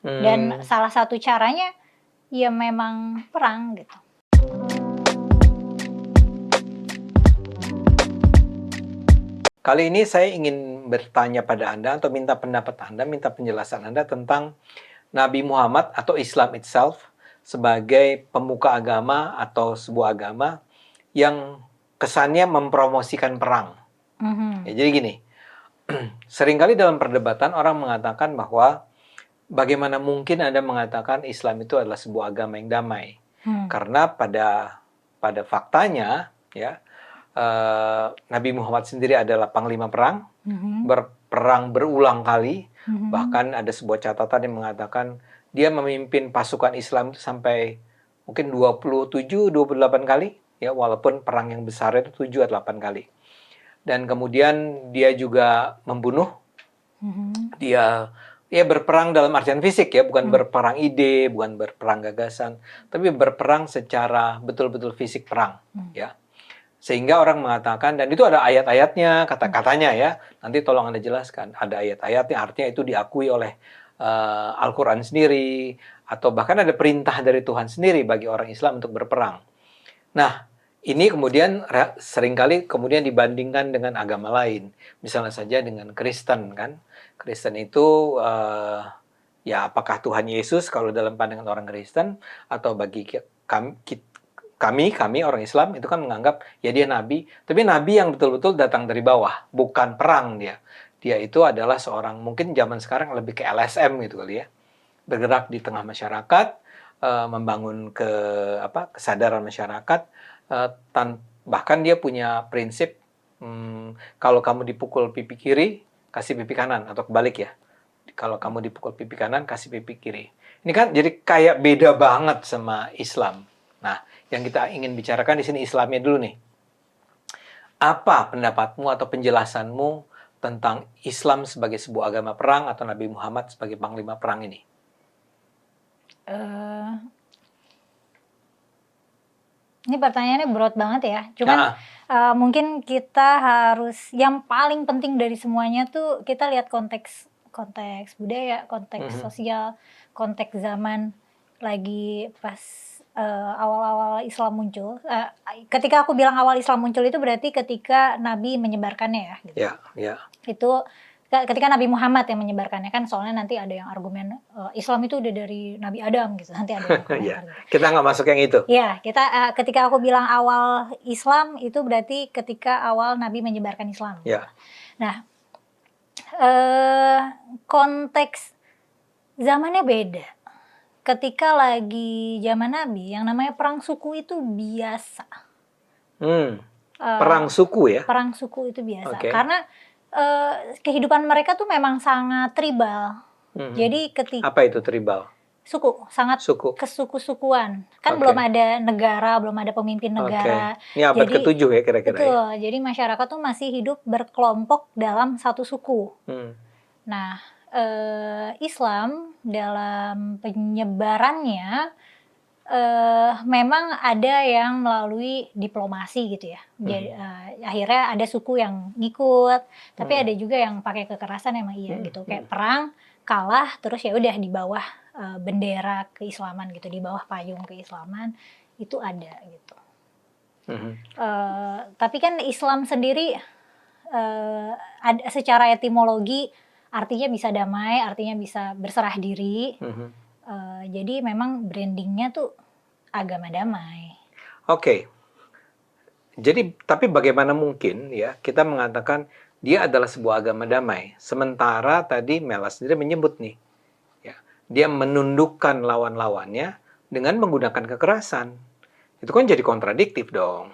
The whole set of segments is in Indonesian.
Dan Hmm. salah satu caranya ya memang perang gitu. Kali ini saya ingin bertanya pada Anda atau minta pendapat Anda, minta penjelasan Anda tentang Nabi Muhammad atau Islam itself sebagai pemuka agama atau sebuah agama yang kesannya mempromosikan perang. Ya, jadi gini, seringkali dalam perdebatan orang mengatakan bahwa bagaimana mungkin Anda mengatakan Islam itu adalah sebuah agama yang damai? Karena pada faktanya, ya, Nabi Muhammad sendiri adalah panglima perang, berperang berulang kali, bahkan ada sebuah catatan yang mengatakan dia memimpin pasukan Islam itu sampai mungkin 27-28 kali, ya, walaupun perang yang besar itu 7 atau 8 kali. Dan kemudian dia juga membunuh, dia berperang dalam artian fisik, ya, bukan berperang ide, bukan berperang gagasan, tapi berperang secara betul-betul fisik perang, ya. Sehingga orang mengatakan, dan itu ada ayat-ayatnya, kata-katanya, ya. Nanti tolong Anda jelaskan. Ada ayat-ayatnya, artinya itu diakui oleh Al-Quran sendiri, atau bahkan ada perintah dari Tuhan sendiri bagi orang Islam untuk berperang. Nah, ini kemudian seringkali kemudian dibandingkan dengan agama lain. Misalnya saja dengan Kristen, kan. Kristen itu, ya, apakah Tuhan Yesus kalau dalam pandangan orang Kristen, atau bagi kami orang Islam itu kan menganggap ya dia nabi, tapi nabi yang betul-betul datang dari bawah, bukan perang dia. Dia itu adalah seorang, mungkin zaman sekarang lebih ke LSM gitu kali, ya. Bergerak di tengah masyarakat, membangun kesadaran masyarakat, bahkan dia punya prinsip, kalau kamu dipukul pipi kiri, kasih pipi kanan, atau kebalik, ya. Kalau kamu dipukul pipi kanan, kasih pipi kiri. Ini kan jadi kayak beda banget sama Islam. Nah, yang kita ingin bicarakan di sini Islamnya dulu nih. Apa pendapatmu atau penjelasanmu tentang Islam sebagai sebuah agama perang atau Nabi Muhammad sebagai panglima perang ini? Ini pertanyaannya berat banget ya. Cuman mungkin kita harus, yang paling penting dari semuanya tuh kita lihat konteks budaya, konteks sosial, konteks zaman lagi pas awal-awal Islam muncul. Ketika aku bilang awal Islam muncul itu berarti ketika Nabi menyebarkannya, ya. Gitu. Ya. Itu ketika Nabi Muhammad yang menyebarkannya, kan soalnya nanti ada yang argumen Islam itu udah dari Nabi Adam gitu, nanti ada yang komentar gitu. Kita nggak masuk yang itu. Ya, ketika aku bilang awal Islam itu berarti ketika awal Nabi menyebarkan Islam. Ya. Nah, konteks zamannya beda. Ketika lagi zaman Nabi, yang namanya perang suku itu biasa. Perang suku, ya? Perang suku itu biasa. Okay. Karena kehidupan mereka tuh memang sangat tribal. Jadi apa itu tribal? Suku, sangat kesuku-sukuan. Kan belum ada negara, belum ada pemimpin negara. Ini abad ke-7 ya kira-kira. Betul, ya? Jadi masyarakat tuh masih hidup berkelompok dalam satu suku. Nah, Islam dalam penyebarannya memang ada yang melalui diplomasi gitu ya. Jadi, akhirnya ada suku yang ngikut, tapi ada juga yang pakai kekerasan, emang iya gitu. Kayak perang, kalah, terus ya udah di bawah bendera keislaman gitu, di bawah payung keislaman itu ada gitu. Tapi kan Islam sendiri ada secara etimologi artinya bisa damai, artinya bisa berserah diri. Jadi memang brandingnya tuh agama damai. Oke. Jadi tapi bagaimana mungkin ya kita mengatakan dia adalah sebuah agama damai, sementara tadi Mela sendiri menyebut nih, ya, dia menundukkan lawan-lawannya dengan menggunakan kekerasan. Itu kan jadi kontradiktif dong.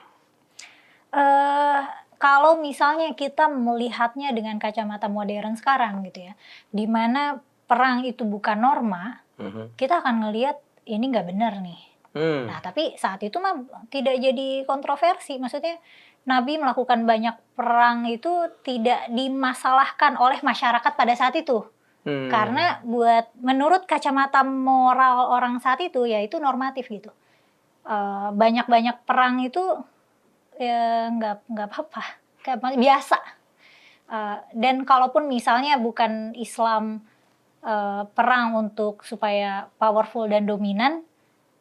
Kalau misalnya kita melihatnya dengan kacamata modern sekarang gitu ya, di mana perang itu bukan norma, kita akan ngelihat ini nggak benar nih. Nah, tapi saat itu mah tidak jadi kontroversi. Maksudnya Nabi melakukan banyak perang itu tidak dimasalahkan oleh masyarakat pada saat itu. Karena menurut kacamata moral orang saat itu, ya itu normatif gitu. Banyak-banyak perang itu ya nggak apa-apa, biasa. Dan kalaupun misalnya bukan Islam perang untuk supaya powerful dan dominan,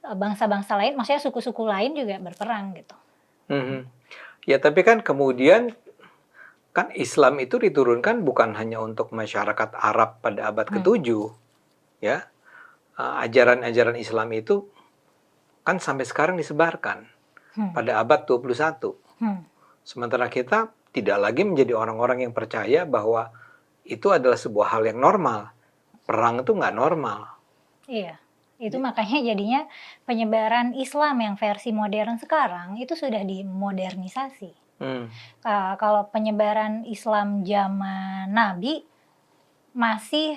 bangsa-bangsa lain, maksudnya suku-suku lain juga berperang gitu. Ya, tapi kan kemudian kan Islam itu diturunkan bukan hanya untuk masyarakat Arab pada abad ke-7, ya. Ajaran-ajaran Islam itu kan sampai sekarang disebarkan pada abad 21. Sementara kita tidak lagi menjadi orang-orang yang percaya bahwa itu adalah sebuah hal yang normal. Perang itu nggak normal. Iya, itu makanya jadinya penyebaran Islam yang versi modern sekarang itu sudah dimodernisasi. Kalau penyebaran Islam zaman Nabi masih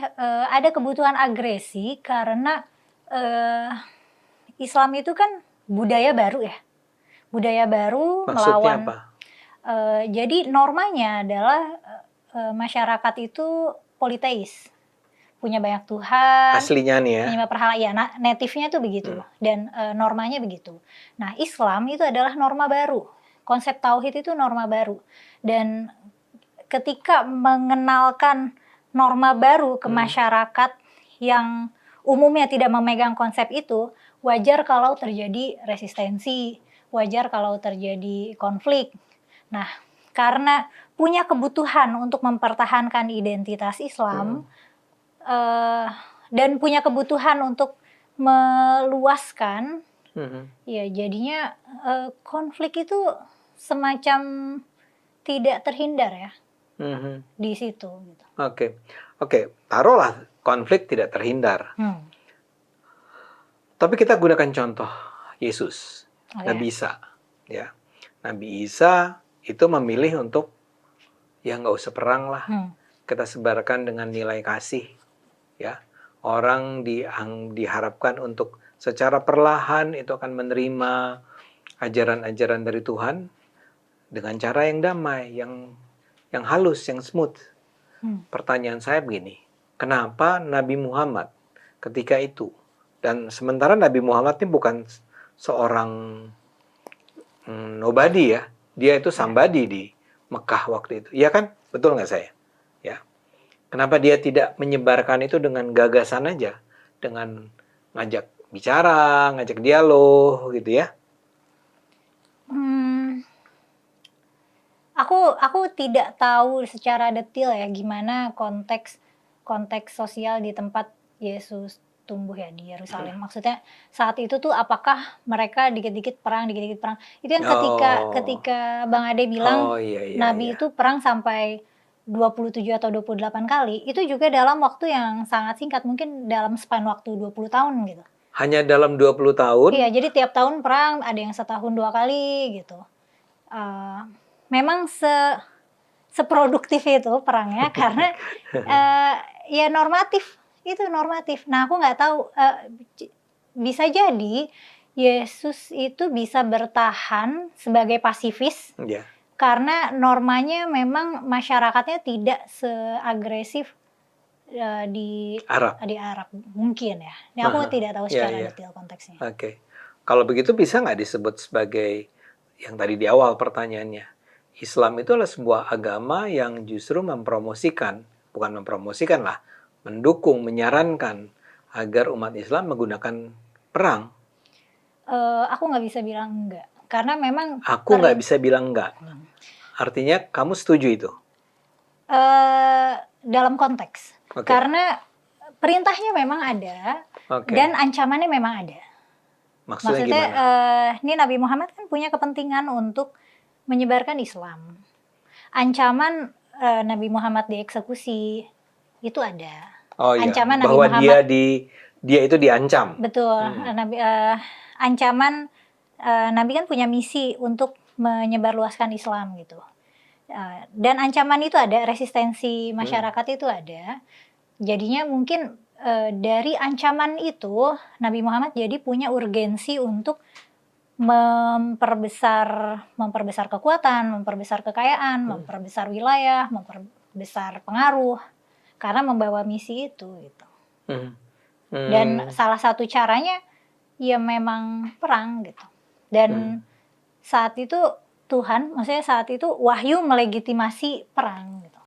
ada kebutuhan agresi karena Islam itu kan budaya baru ya, budaya baru. Maksudnya melawan apa? Jadi normanya adalah masyarakat itu politeis, punya banyak Tuhan, Aslinya nih ya. punya berhala, ya native-nya tuh begitu, dan normanya begitu. Nah, Islam itu adalah norma baru, konsep tauhid itu norma baru, dan ketika mengenalkan norma baru ke masyarakat yang umumnya tidak memegang konsep itu, wajar kalau terjadi resistensi, wajar kalau terjadi konflik. Nah, karena punya kebutuhan untuk mempertahankan identitas Islam, dan punya kebutuhan untuk meluaskan, ya jadinya konflik itu semacam tidak terhindar ya di situ. Gitu. Oke, taruhlah konflik tidak terhindar. Tapi kita gunakan contoh Yesus, Nabi Isa, ya. Nabi Isa itu memilih untuk ya nggak usah perang lah, kita sebarkan dengan nilai kasih, ya. Orang diharapkan untuk secara perlahan itu akan menerima ajaran-ajaran dari Tuhan dengan cara yang damai, yang halus, yang smooth. Pertanyaan saya begini, kenapa Nabi Muhammad ketika itu, dan sementara Nabi Muhammad ini bukan seorang nobody ya, dia itu somebody di Mekah waktu itu, iya kan? Betul nggak saya? Ya. Kenapa dia tidak menyebarkan itu dengan gagasan aja, dengan ngajak bicara, ngajak dialog, gitu ya? Aku tidak tahu secara detail ya gimana konteks sosial di tempat Yesus tumbuh ya di Yerusalem. Maksudnya saat itu tuh apakah mereka dikit-dikit perang. Itu yang ketika Bang Ade bilang Nabi itu perang sampai 27 atau 28 kali. Itu juga dalam waktu yang sangat singkat, mungkin dalam span waktu 20 tahun gitu. Hanya dalam 20 tahun? Iya, jadi tiap tahun perang, ada yang setahun 2 kali gitu. Memang seproduktif itu perangnya karena ya normatif. Nah, aku nggak tahu, bisa jadi Yesus itu bisa bertahan sebagai pasifis karena normanya memang masyarakatnya tidak seagresif di Arab mungkin ya. Ini aku tidak tahu secara detail konteksnya. Oke. Kalau begitu bisa nggak disebut sebagai yang tadi di awal pertanyaannya, Islam itu adalah sebuah agama yang justru mendukung, menyarankan agar umat Islam menggunakan perang? Aku nggak bisa bilang enggak, karena memang aku nggak bisa bilang enggak. Artinya kamu setuju itu? Dalam konteks, karena perintahnya memang ada dan ancamannya memang ada. Maksudnya ini Nabi Muhammad kan punya kepentingan untuk menyebarkan Islam. Ancaman Nabi Muhammad dieksekusi itu ada. Ancaman bahwa Nabi Muhammad, dia itu diancam. Betul. Ancaman Nabi kan punya misi untuk menyebarluaskan Islam gitu. Dan ancaman itu ada, resistensi masyarakat itu ada. Jadinya mungkin dari ancaman itu Nabi Muhammad jadi punya urgensi untuk memperbesar kekuatan, memperbesar kekayaan, memperbesar wilayah, memperbesar pengaruh karena membawa misi itu gitu. Dan salah satu caranya ya memang perang gitu. Dan saat itu Tuhan, maksudnya saat itu wahyu melegitimasi perang.